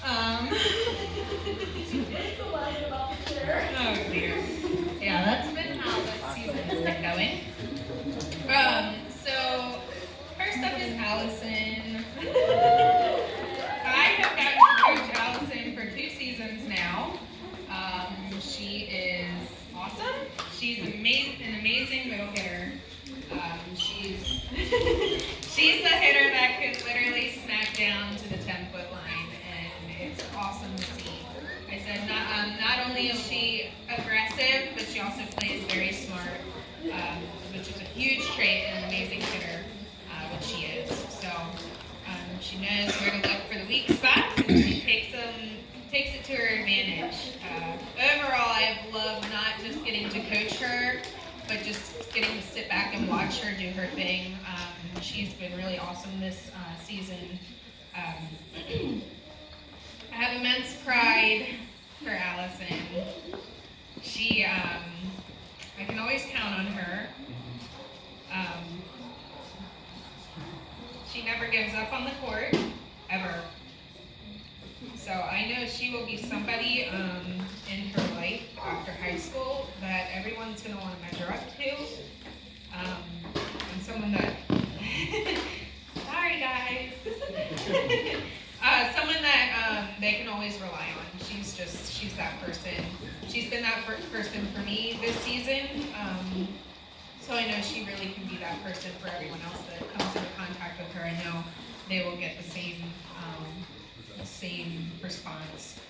Um, oh dear. Yeah, that's been how this season's been going. So first up is Allison. I have gotten to coach Allison for 2 seasons now. She is awesome. She's an amazing middle hitter. She's she's the hitter that could literally smack down to the 10-foot line, and it's awesome to see. I said not only is she aggressive, but she also plays very smart, which is a huge trait and an amazing hitter, which she is. So she knows where to look for the weak spots, and she takes it to her advantage. Overall, I've loved not just getting to coach her, but just getting to sit back and watch her do her thing. She's been really awesome this season. I have immense pride for Allison. I can always count on her. She never gives up on the court, ever. So I know she will be somebody in her life after high school that everyone's going to want to measure up to. And someone that, sorry guys, someone that they can always rely on. She's that person. She's been that person for me this season. So I know she really can be that person for everyone else that comes into contact with her. I know they will get the same response.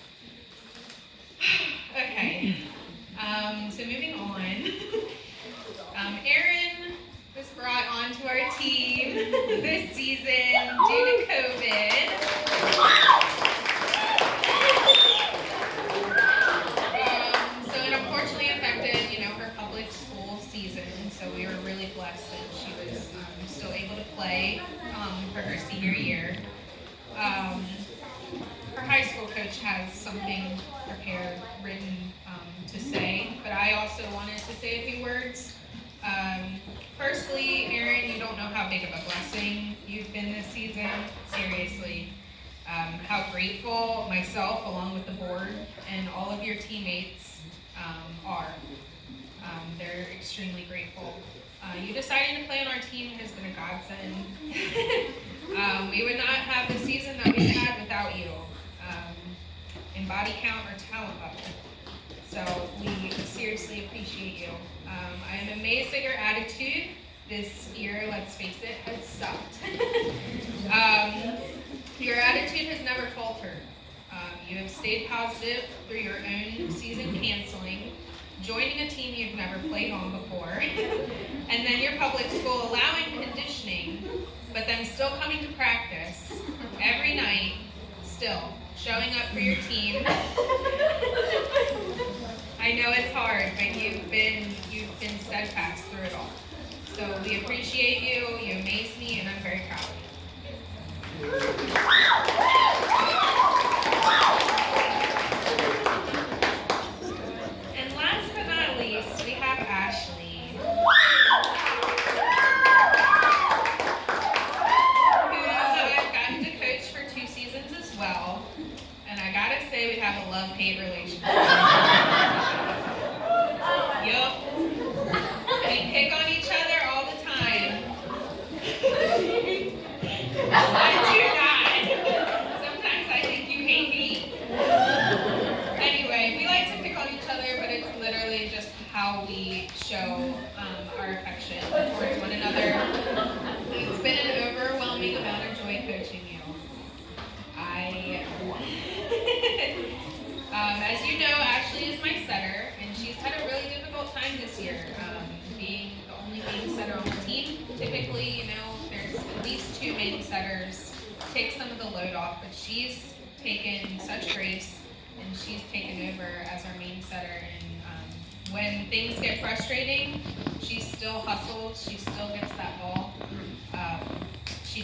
Okay, so moving on. Erin was brought onto our team this season due to COVID. So it unfortunately affected, her public school season. So we were really blessed that she was still able to play for her senior year. Her high school coach has something prepared, written to say, but I also wanted to say a few words. Firstly, Erin, you don't know how big of a blessing you've been this season, seriously. How grateful myself, along with the board, and all of your teammates are. They're extremely grateful. You deciding to play on our team has been a godsend. We would not have the season that we've had without you, in body count or talent level. So we seriously appreciate you. I am amazed at your attitude. This year, let's face it, has sucked. Your attitude has never faltered. You have stayed positive through your own season canceling, joining a team you've never played on before, and then your public school allowing conditioning, but then still coming to practice every night, still showing up for your team. I know it's hard, but you've been steadfast through it all. So we appreciate you. You amaze me, and I'm very proud of you. And last but not least, we have Ashley, who I've gotten to coach for 2 seasons as well. And I gotta say, we have a love-hate relationship. Yup. We pick on each other all the time. I do not. Sometimes I think you hate me. Anyway, we like to pick on each other, but it's literally just how we show our affection towards one another. It's been an overwhelming amount of joy coaching you. As you know, Ashley is my setter, and she's had a really difficult time this year, being the only main setter on the team. Typically, there's at least 2 main setters, take some of the load off, but she's taken such grace, and she's taken over as our main setter. And when things get frustrating, she still hustles, she still gets that ball. She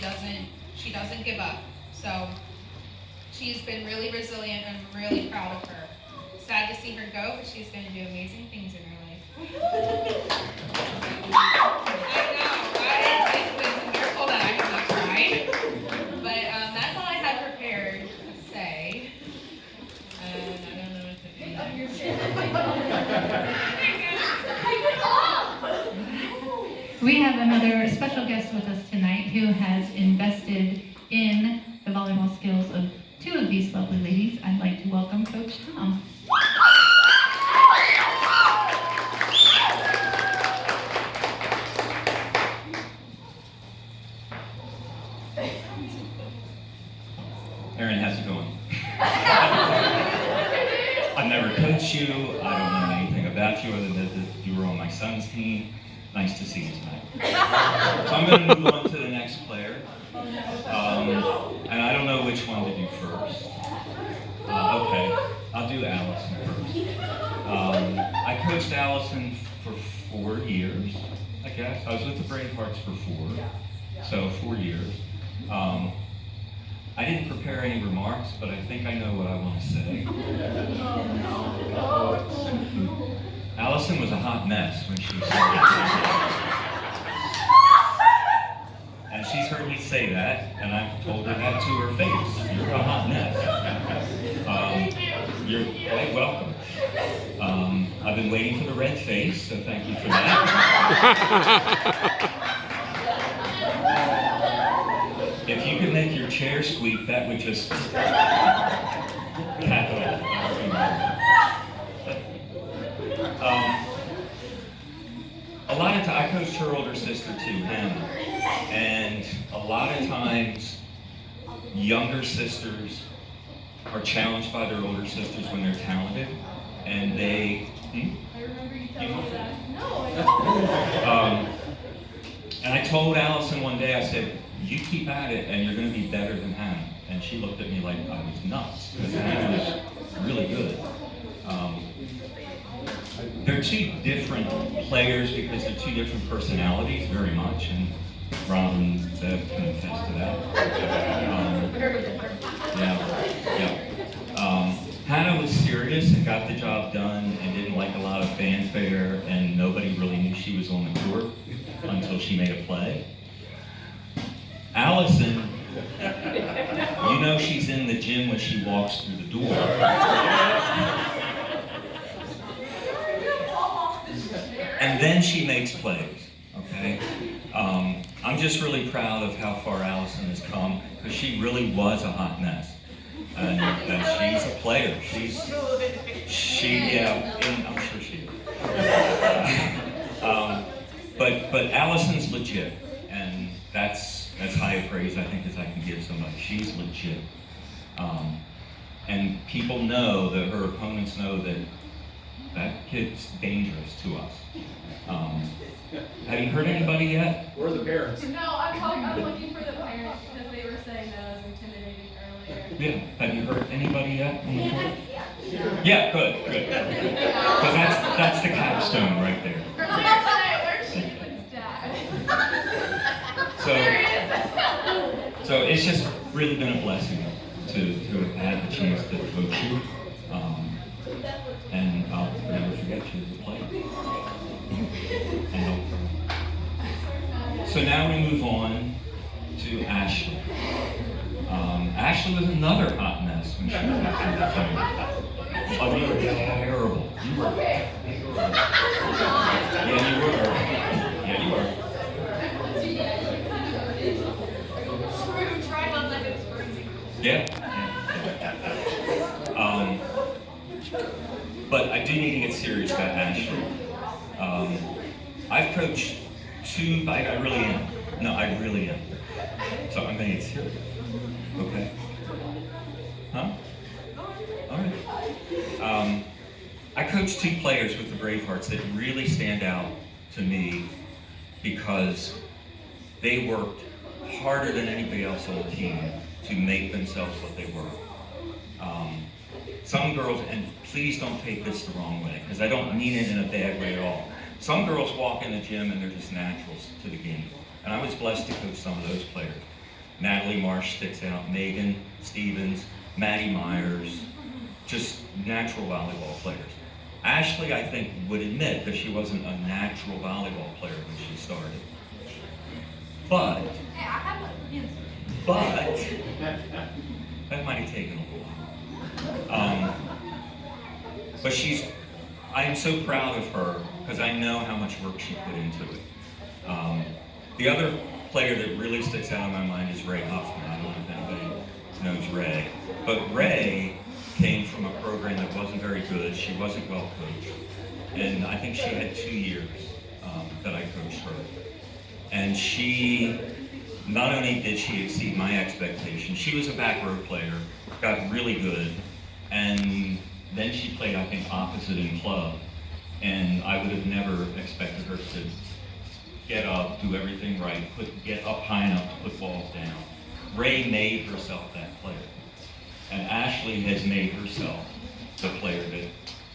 doesn't give up. So she's been really resilient, and I'm really proud of her. Sad to see her go, but she's going to do amazing things in her life. I know, right? It's a miracle that I have not cried. But that's all I had prepared to say. We have another special guest with us tonight who has invested in the volleyball skills of two of these lovely ladies. I'd like to welcome Coach Tom. Erin, how's it going? I've never coached you. I don't know anything about you other than that you were on my son's team. Nice to see you tonight. So I'm going to move on to the next player. And I don't know which one to do first. Okay, I'll do Allison first. I coached Allison for 4 years, I guess. I was with the Bravehearts for 4, so 4 years. I didn't prepare any remarks, but I think I know what I want to say. Allison was a hot mess when she started. And she's heard me say that, and I've told her that to her face. You're a hot mess. You're quite welcome. I've been waiting for the red face, so thank you for that. If you could make your chair squeak, that would just cap it off. A lot of times, I coached her older sister too, Hannah, and a lot of times, younger sisters are challenged by their older sisters when they're talented, and they. I remember you telling me that. No, I don't. And I told Allison one day, I said, you keep at it and you're going to be better than Hannah. And she looked at me like I was nuts, because Hannah was really good. They're two different players because they're two different personalities, very much, and Ron and Bev can attest to that. Hannah was serious and got the job done and didn't like a lot of fanfare, and nobody really knew she was on the court until she made a play. Allison, you know she's in the gym when she walks through the door. And then she makes plays, okay? I'm just really proud of how far Allison has come, because she really was a hot mess. And she's a player. I'm sure she is. But Allison's legit, and that's high praise, I think, as I can give somebody. She's legit. And people know, that her opponents know that kid's dangerous to us. Have you heard anybody yet? We're the parents. No, I'm looking for the parents because they were saying that I was intimidating earlier. Yeah. Have you heard anybody yet on the court? Yeah, good. Because that's the capstone right there. Where's Shaitlin's dad? So it's just really been a blessing to have had the chance to coach you. And I'll never forget you as a player. So now we move on to Ashley. Ashley was another hot mess when she was in the team. Oh, you were terrible. You were. Yeah, you were. Yeah. But I do need to get serious about Ashley. I've coached 2, I really am. No, I really am. So I'm going to get serious. Okay? Huh? All right. I coached 2 players with the Bravehearts that really stand out to me because they worked harder than anybody else on the team to make themselves what they were. Some girls, and please don't take this the wrong way, because I don't mean it in a bad way at all. Some girls walk in the gym and they're just naturals to the game. And I was blessed to coach some of those players. Natalie Marsh sticks out, Megan Stevens, Maddie Myers, just natural volleyball players. Ashley, I think, would admit that she wasn't a natural volleyball player when she started. But that might have taken a while. But I am so proud of her because I know how much work she put into it. The other player that really sticks out in my mind is Ray Huffman. I don't know if anybody knows Ray. But Ray came from a program that wasn't very good. She wasn't well coached. And I think she had 2 years that I coached her. And she, not only did she exceed my expectations, she was a back row player, got really good, and then she played, I think, opposite in club. And I would have never expected her to get up, do everything right, get up high enough to put balls down. Ray made herself that player. And Ashley has made herself the player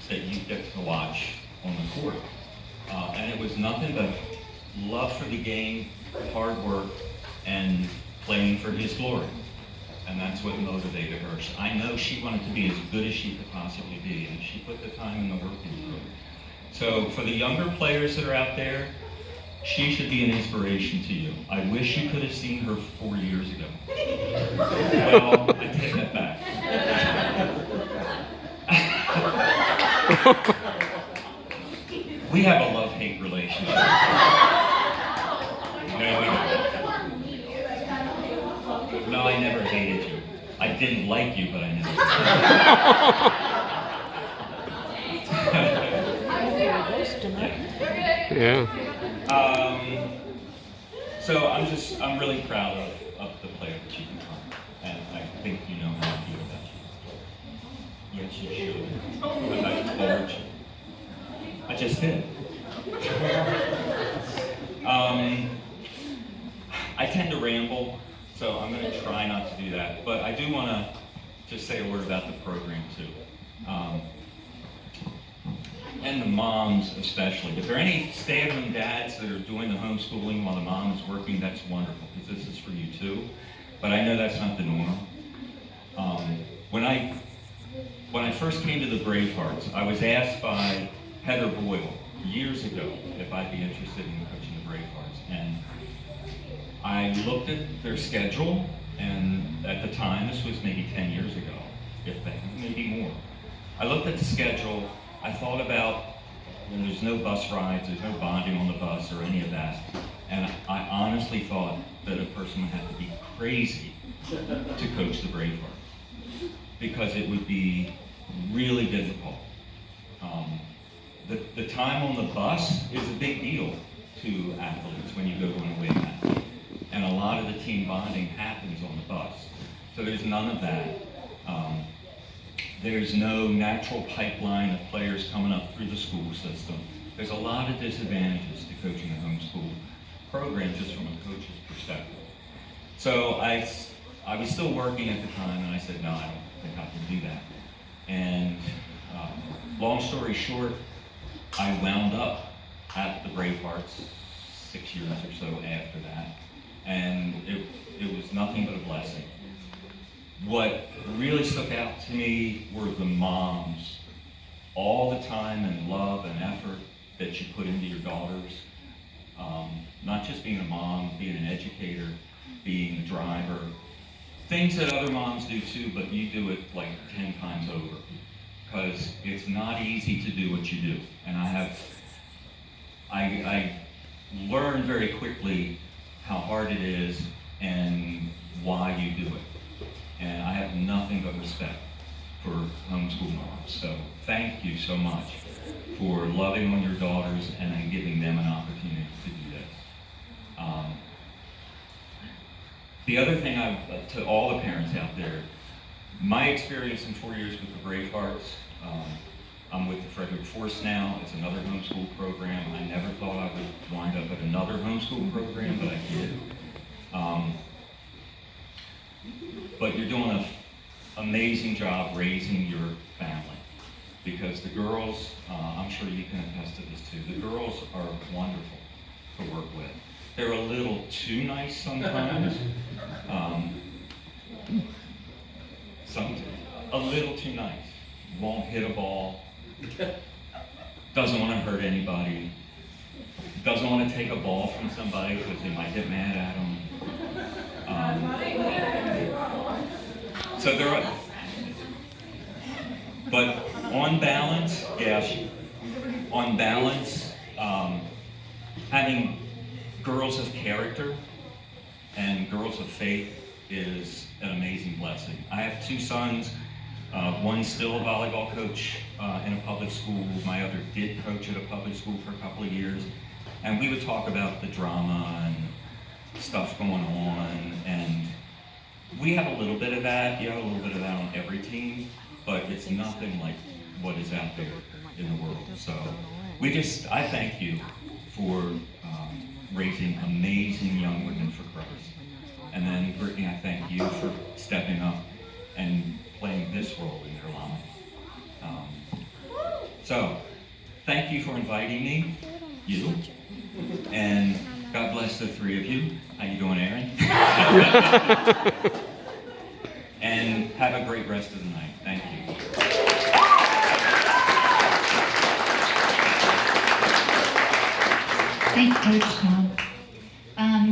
that you get to watch on the court. And it was nothing but love for the game, hard work, and playing for his glory. And that's what motivated her. I know she wanted to be as good as she could possibly be, and she put the time and the work into it. So for the younger players that are out there, she should be an inspiration to you. I wish you could have seen her 4 years ago. Well, I take that back. We have a love-hate relationship. No, we don't. No, I never hated you. I didn't like you, but I never hated you. Yeah. So I'm really proud of the player that you become. And I think you know how I feel about you. Yes, you should. But I told you. I just did. I tend to ramble, so I'm going to try not to do that. But I do want to just say a word about the program, too. And the moms especially. If there are any stay-at-home dads that are doing the homeschooling while the mom is working, that's wonderful, because this is for you, too. But I know that's not the norm. When I first came to the Bravehearts, I was asked by Heather Boyle years ago if I'd be interested in coaching the Bravehearts. And I looked at their schedule, and at the time, this was maybe 10 years ago, if that, maybe more. I looked at the schedule, I thought about, when there's no bus rides, there's no bonding on the bus or any of that. And I honestly thought that a person would have to be crazy to coach the Bravehearts, because it would be really difficult. The time on the bus is a big deal to athletes when you go to an away match. And a lot of the team bonding happens on the bus. So there's none of that. There's no natural pipeline of players coming up through the school system. There's a lot of disadvantages to coaching a homeschool program just from a coach's perspective. So I was still working at the time, and I said, no, I don't think I can do that. And long story short, I wound up at the Bravehearts 6 years or so after that, and it was nothing but a blessing. What really stuck out to me were the moms, all the time and love and effort that you put into your daughters. Not just being a mom, being an educator, being a driver, things that other moms do too, but you do it like 10 times over, because it's not easy to do what you do. And I learned very quickly how hard it is and why you do it. And I have nothing but respect for homeschool moms. So thank you so much for loving on your daughters and then giving them an opportunity to do this. The other thing, to all the parents out there, my experience in 4 years with the Bravehearts, I'm with the Frederick Force now. It's another homeschool program. I never thought I would wind up at another homeschool program, but I did. But you're doing an amazing job raising your family, because the girls, I'm sure you can attest to this too, the girls are wonderful to work with. They're a little too nice sometimes. A little too nice. Won't hit a ball. Doesn't want to hurt anybody. Doesn't want to take a ball from somebody because they might get mad at them. So they're, but on balance, having girls of character and girls of faith is an amazing blessing. I have two sons. One's still a volleyball coach in a public school. My other did coach at a public school for a couple of years. And we would talk about the drama and stuff going on. And we have a little bit of that. You have a little bit of that on every team, but it's nothing like what is out there in the world. So I thank you for raising amazing young women for Christ. And then Brittany, I thank you for stepping up and playing this role in your life. So, thank you for inviting me, you, and God bless the three of you. How you doing, Aaron? And have a great rest of the night. Thank you. Thanks, Coach Tom.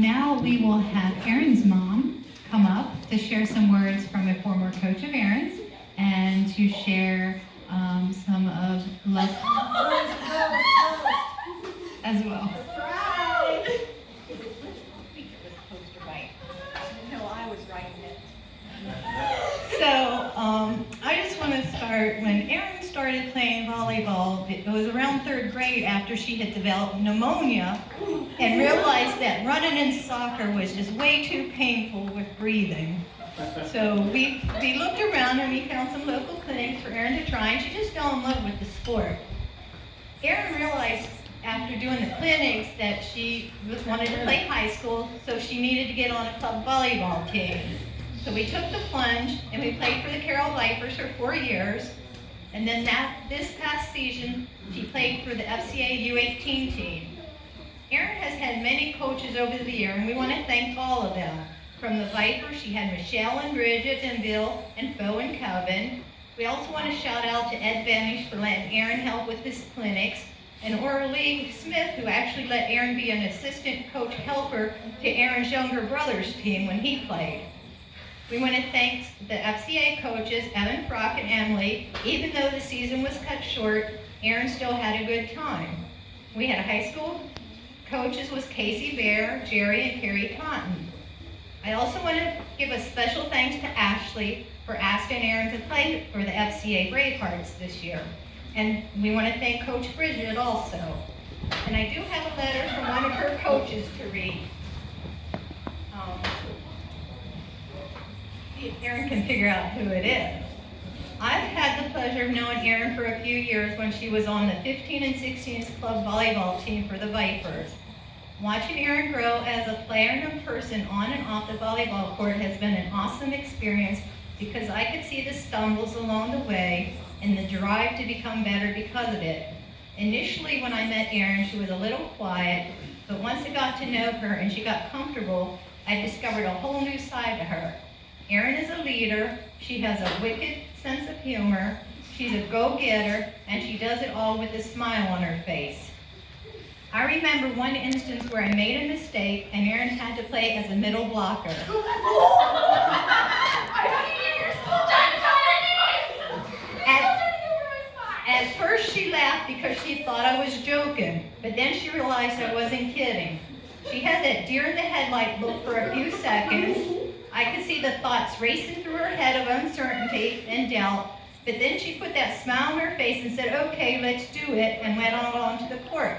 Now we will have Aaron's mom come up to share some words from a former coach of Aaron's and to share some of love as well. So, I just want to start, when Erin started playing volleyball, it was around third grade after she had developed pneumonia and realized that running in soccer was just way too painful with breathing. So we looked around and we found some local clinics for Erin to try, and she just fell in love with the sport. Erin realized after doing the clinics that she wanted to play high school, so she needed to get on a club volleyball team. So we took the plunge and we played for the Carroll Vipers for 4 years. And then this past season, she played for the FCA U18 team. Erin has had many coaches over the year, and we want to thank all of them. From the Vipers, she had Michelle and Bridget and Bill and Bo and Kevin. We also want to shout out to Ed Banish for letting Erin help with his clinics, and Orly Smith, who actually let Erin be an assistant coach helper to Erin's younger brother's team when he played. We want to thank the FCA coaches, Evan Frock and Emily. Even though the season was cut short, Erin still had a good time. We had high school coaches was Casey Bear, Jerry, and Carrie Taunton. I also want to give a special thanks to Ashley for asking Erin to play for the FCA Braveheats this year. And we want to thank Coach Bridget also. And I do have a letter from one of her coaches to read. See if Erin can figure out who it is. I've had the pleasure of knowing Erin for a few years when she was on the 15 and 16s club volleyball team for the Vipers. Watching Erin grow as a player and a person on and off the volleyball court has been an awesome experience because I could see the stumbles along the way and the drive to become better because of it. Initially, when I met Erin, she was a little quiet, but once I got to know her and she got comfortable, I discovered a whole new side to her. Erin is a leader, she has a wicked sense of humor, she's a go-getter, and she does it all with a smile on her face. I remember one instance where I made a mistake and Erin had to play as a middle blocker. At first she laughed because she thought I was joking, but then she realized I wasn't kidding. She had that deer in the headlight look for a few seconds. I could see the thoughts racing through her head of uncertainty and doubt, but then she put that smile on her face and said, "Okay, let's do it," and went on to the court.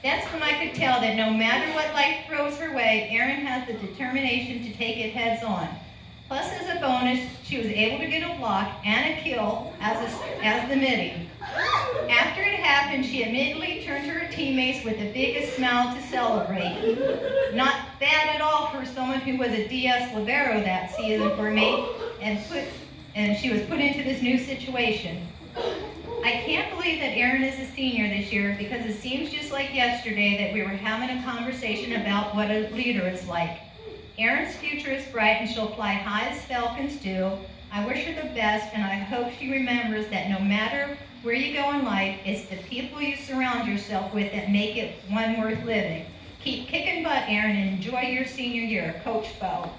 That's when I could tell that no matter what life throws her way, Erin has the determination to take it heads on. Plus, as a bonus, she was able to get a block and a kill as the midi. After it happened, she immediately turned to her teammates with the biggest smile to celebrate. Not bad at all for someone who was a DS libero that season for me, and she was put into this new situation. I can't believe that Erin is a senior this year because it seems just like yesterday that we were having a conversation about what a leader is like. Erin's future is bright and she'll fly high as falcons do. I wish her the best, and I hope she remembers that no matter where you go in life, it's the people you surround yourself with that make it one worth living. Keep kicking butt, Erin, and enjoy your senior year. Coach Bo.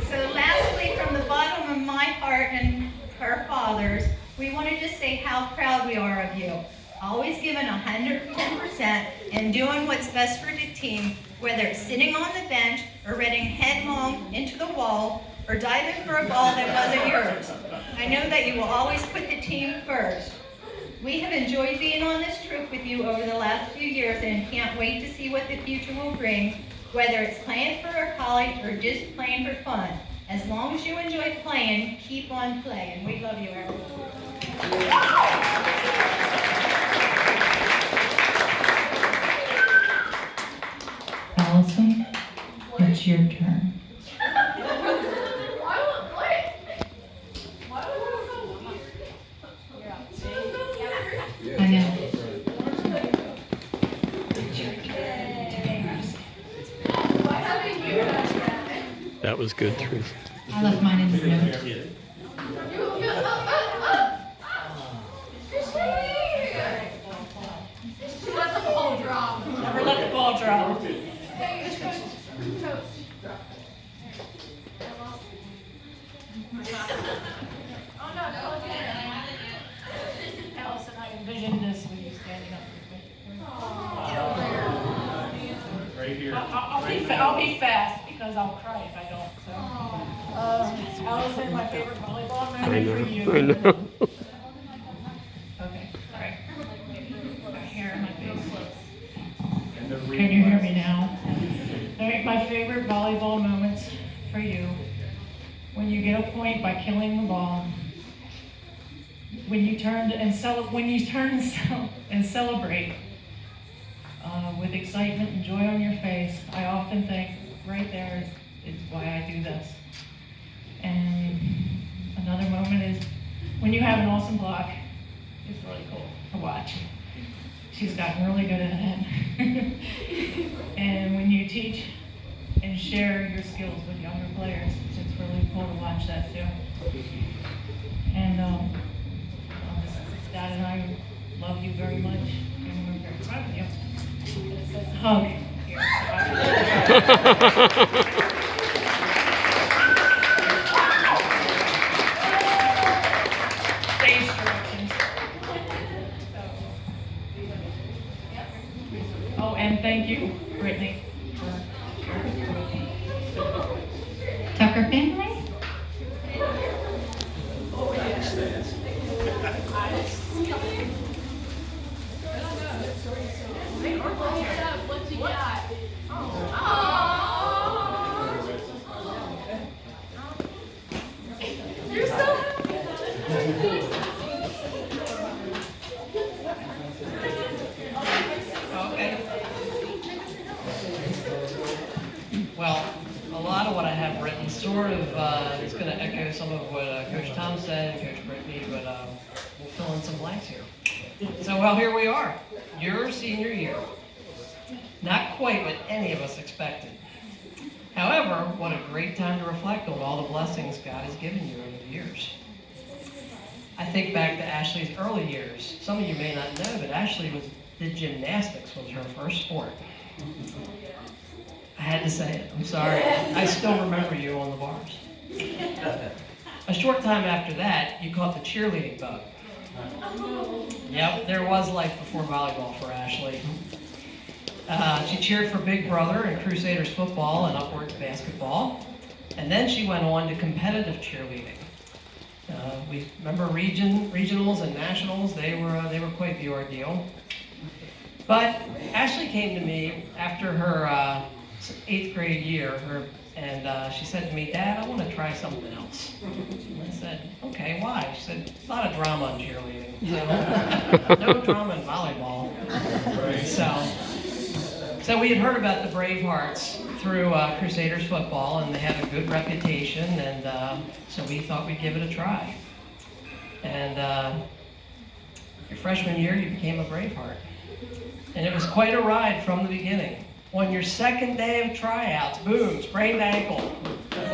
So lastly, from the bottom of my heart and her father's, We want to just say how proud we are of you. Always giving 110% and doing what's best for the team, whether it's sitting on the bench or running headlong into the wall or diving for a ball that wasn't yours. I know that you will always put the team first. We have enjoyed being on this trip with you over the last few years and can't wait to see what the future will bring, whether it's playing for a college or just playing for fun. As long as you enjoy playing, keep on playing. We love you, Erin. Allison, it's your turn. I know. That was good, Truth. I left mine in the note. Never let the ball drop. Allison, I envisioned this when you standing up with me. Right here. I'll be fast because I'll cry if I don't. So, Allison, my favorite volleyball moment for you. I know. Okay, all right. Got hair in my face. Can you hear me now? All right, my favorite volleyball moments for you. When you get a point by killing the ball. When you turn and celebrate with excitement and joy on your face. I often think right there is why I do this. And another moment is when you have an awesome block. It's really cool to watch. She's gotten really good at it. And when you teach and share your skills with younger players, it's really cool to watch that too. And Dad and I love you very much, and we're very proud of you. And it says hug here. Stage directions. Oh, and thank you, Brittany. Tucker family? What you got? You're so Okay. Well, a lot of what I have written sort of is going to echo some of what Coach Tom said and Coach Brittany, but we'll fill in some blanks here. So, well, here we are. Your senior year. Not quite what any of us expected. However, what a great time to reflect on all the blessings God has given you over the years. I think back to Ashley's early years. Some of you may not know, but Ashley did gymnastics was her first sport. I had to say it. I'm sorry. I still remember you on the bars. A short time after that, you caught the cheerleading bug. Yep, there was life before volleyball for Ashley. She cheered for Big Brother and Crusaders football and Upwards basketball. And then she went on to competitive cheerleading. We remember regionals and nationals. They were quite the ordeal. But Ashley came to me after her 8th grade year, and she said to me, "Dad, I want to try something else." And I said, "Okay, why?" She said, "A lot of drama in cheerleading. No drama in volleyball." So we had heard about the Bravehearts through Crusaders football, and they had a good reputation, and so we thought we'd give it a try. And your freshman year, you became a Braveheart. And it was quite a ride from the beginning. On your second day of tryouts, boom, sprained ankle. It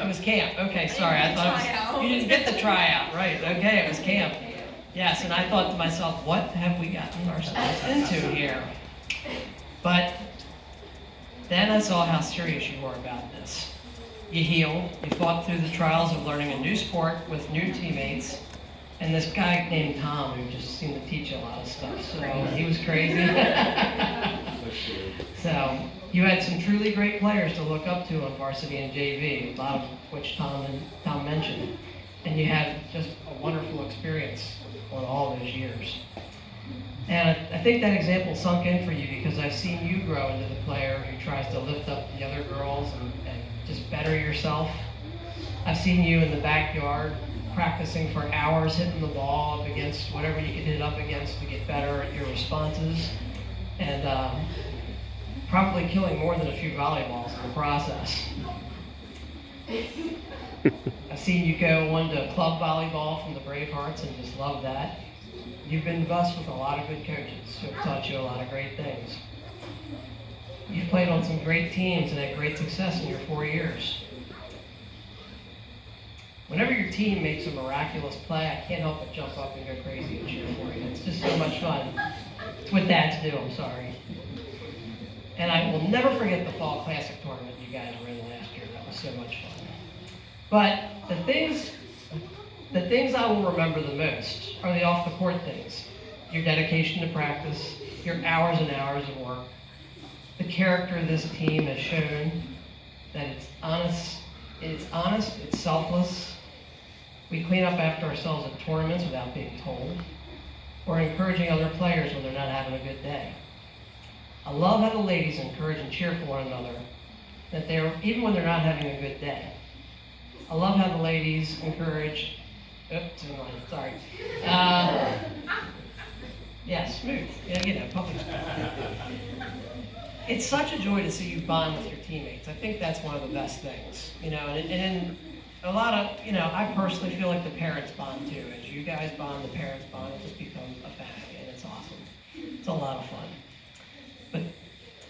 was camp. Okay, sorry, I thought you didn't get the tryout, right? Okay, it was camp. Yes, and I thought to myself, what have we gotten ourselves into here? But then I saw how serious you were about this. You healed, you fought through the trials of learning a new sport with new teammates, And this guy named Tom who just seemed to teach you a lot of stuff, so he was crazy. So you had some truly great players to look up to on varsity and JV, a lot of which Tom mentioned. And you had just a wonderful experience on all those years. And I think that example sunk in for you because I've seen you grow into the player who tries to lift up the other girls and just better yourself. I've seen you in the backyard practicing for hours, hitting the ball up against whatever you could hit up against to get better at your responses, and probably killing more than a few volleyballs in the process. I've seen you go on to club volleyball from the Bravehearts and just love that. You've been blessed with a lot of good coaches who have taught you a lot of great things. You've played on some great teams and had great success in your 4 years. Whenever your team makes a miraculous play, I can't help but jump up and go crazy and cheer for you. It's just so much fun. It's what dads do, I'm sorry. And I will never forget the Fall Classic tournament you guys were in last year. That was so much fun. But the things I will remember the most are the off-the-court things. Your dedication to practice, your hours and hours of work, the character this team has shown, that it's honest, it's selfless. We clean up after ourselves at tournaments without being told. We're encouraging other players when they're not having a good day. I love how the ladies encourage and cheer for one another, that even when they're not having a good day. I love how the ladies encourage, sorry. Yeah, smooth. Yeah, public speaking. It's such a joy to see you bond with your teammates. I think that's one of the best things, and in a lot of, I personally feel like the parents bond too. As you guys bond, the parents bond, it just becomes a family, and it's awesome. It's a lot of fun.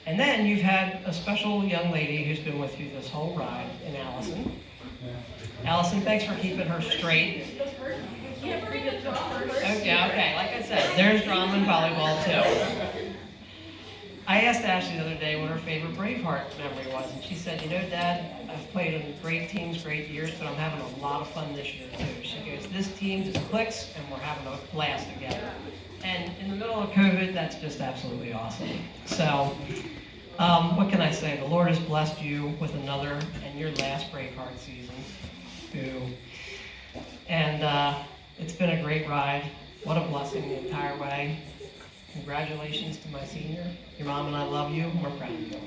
And then you've had a special young lady who's been with you this whole ride, in Allison. Allison, thanks for keeping her straight. Okay, like I said, there's drama in volleyball too. I asked Ashley the other day what her favorite Braveheart memory was, and she said, Dad, I've played on great teams, great years, but I'm having a lot of fun this year too. She goes, this team just clicks, and we're having a blast together. And in the middle of COVID, that's just absolutely awesome. So, what can I say? The Lord has blessed you with another and your last Braveheart season. And it's been a great ride. What a blessing the entire way. Congratulations to my senior. Your mom and I love you. We're proud of you.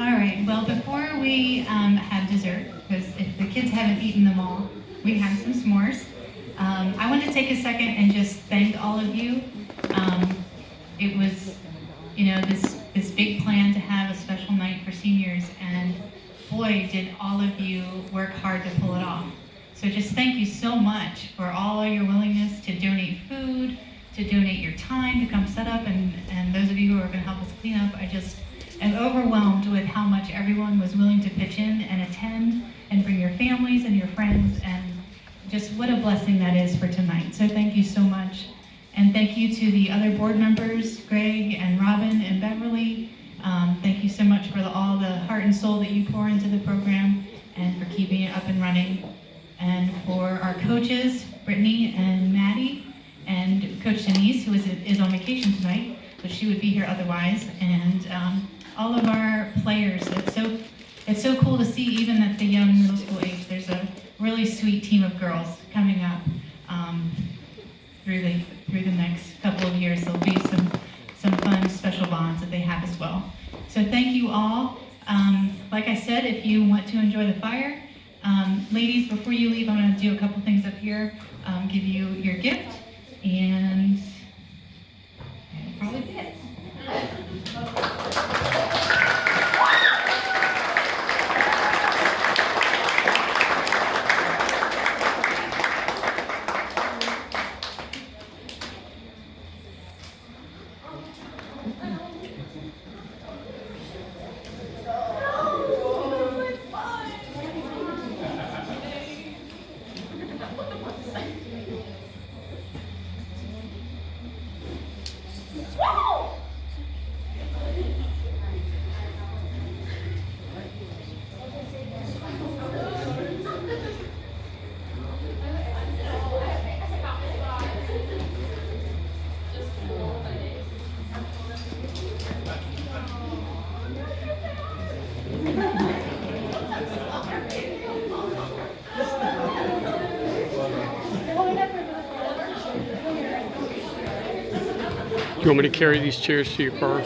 All right, well, before we have dessert, because if the kids haven't eaten them all, we have some s'mores. I want to take a second and just thank all of you. It was, this big plan to have a special night for seniors, and boy, did all of you work hard to pull it off. So just thank you so much for all your willingness to donate food, to donate your time, to come set up, and those of you who are going to help us clean up. I just am overwhelmed with how much everyone was willing to pitch in and attend and bring your families and your friends, and just what a blessing that is for tonight. So thank you so much. And thank you to the other board members, Greg and Robin and Beverly. Thank you so much for all the heart and soul that you pour into the program and for keeping it up and running. And for our coaches, Brittany and Maddie, and Coach Denise, who is on vacation tonight, but she would be here otherwise. And all of our players, it's so cool to see, even at the young middle school age, there's a really sweet team of girls coming up through the next couple of years. There'll be some fun special bonds that they have as well. So thank you all. Like I said, if you want to enjoy the fire, ladies, before you leave, I'm going to do a couple things up here, give you your gift, and probably it. you want me to carry these chairs to your car?